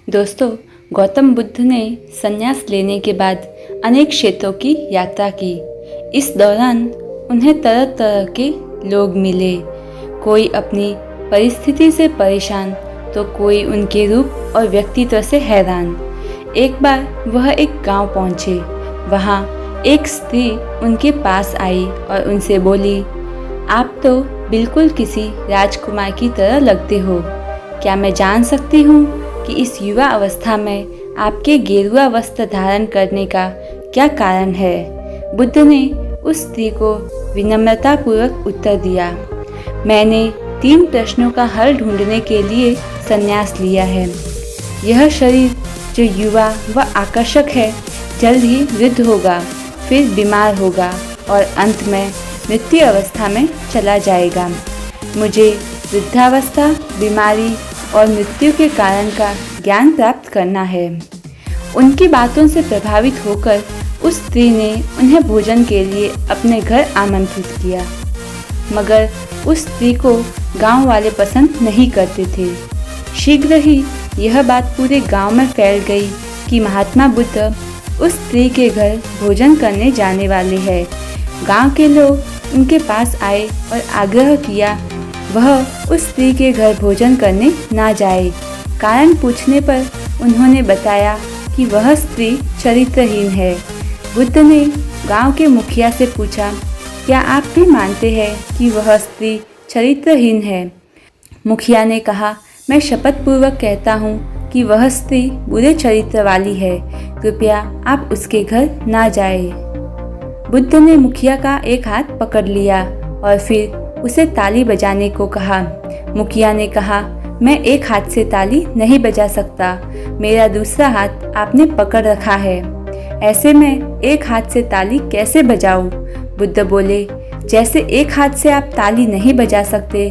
दोस्तों, गौतम बुद्ध ने संन्यास लेने के बाद अनेक क्षेत्रों की यात्रा की। इस दौरान उन्हें तरह तरह के लोग मिले। कोई अपनी परिस्थिति से परेशान तो कोई उनके रूप और व्यक्तित्व से हैरान। एक बार वह एक गांव पहुंचे। वहां एक स्त्री उनके पास आई और उनसे बोली, आप तो बिल्कुल किसी राजकुमार की तरह लगते हो। क्या मैं जान सकती हूँ कि इस युवा अवस्था में आपके गेरुआ वस्त्र धारण करने का क्या कारण है? बुद्ध ने उस स्त्री को विनम्रतापूर्वक उत्तर दिया, मैंने 3 प्रश्नों का हल ढूंढने के लिए संन्यास लिया है। यह शरीर जो युवा व आकर्षक है जल्द ही वृद्ध होगा, फिर बीमार होगा और अंत में मृत्यु अवस्था में चला जाएगा। मुझे वृद्धावस्था, बीमारी और मृत्यु के कारण का ज्ञान प्राप्त करना है। उनकी बातों से प्रभावित होकर उस स्त्री ने उन्हें भोजन के लिए अपने घर आमंत्रित किया, मगर उस स्त्री को गांव वाले पसंद नहीं करते थे। शीघ्र ही यह बात पूरे गांव में फैल गई कि महात्मा बुद्ध उस स्त्री के घर भोजन करने जाने वाले हैं। गांव के लोग उनके पास आए और आग्रह किया वह उस स्त्री के घर भोजन करने ना जाए। कारण पूछने पर उन्होंने बताया कि वह स्त्री चरित्रहीन है। बुद्ध ने गांव के मुखिया से पूछा, क्या आप भी मानते हैं कि वह स्त्री चरित्रहीन है? मुखिया ने कहा, मैं शपथ पूर्वक कहता हूँ कि वह स्त्री बुरे चरित्र वाली है। कृपया आप उसके घर ना जाए। बुद्ध ने मुखिया का एक हाथ पकड़ लिया और फिर उसे ताली बजाने को कहा। मुखिया ने कहा, मैं एक हाथ से ताली नहीं बजा सकता, मेरा दूसरा हाथ आपने पकड़ रखा है, ऐसे में एक हाथ से ताली कैसे बजाऊं? बुद्ध बोले, जैसे एक हाथ से आप ताली नहीं बजा सकते,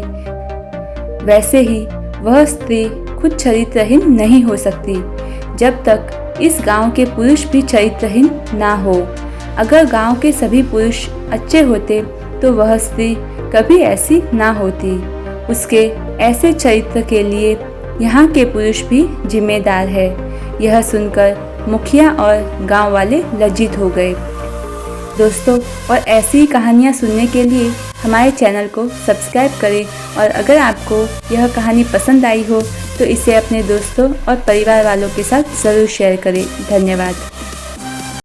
वैसे ही वह स्त्री खुद चरित्रहीन नहीं हो सकती जब तक इस गांव के पुरुष भी चरित्रहीन ना हो। अगर गांव के सभी पुरुष अच्छे होते तो वह स्त्री कभी ऐसी ना होती। उसके ऐसे चरित्र के लिए यहाँ के पुरुष भी जिम्मेदार है। यह सुनकर मुखिया और गांव वाले लज्जित हो गए। दोस्तों, और ऐसी ही कहानियाँ सुनने के लिए हमारे चैनल को सब्सक्राइब करें और अगर आपको यह कहानी पसंद आई हो तो इसे अपने दोस्तों और परिवार वालों के साथ ज़रूर शेयर करें। धन्यवाद।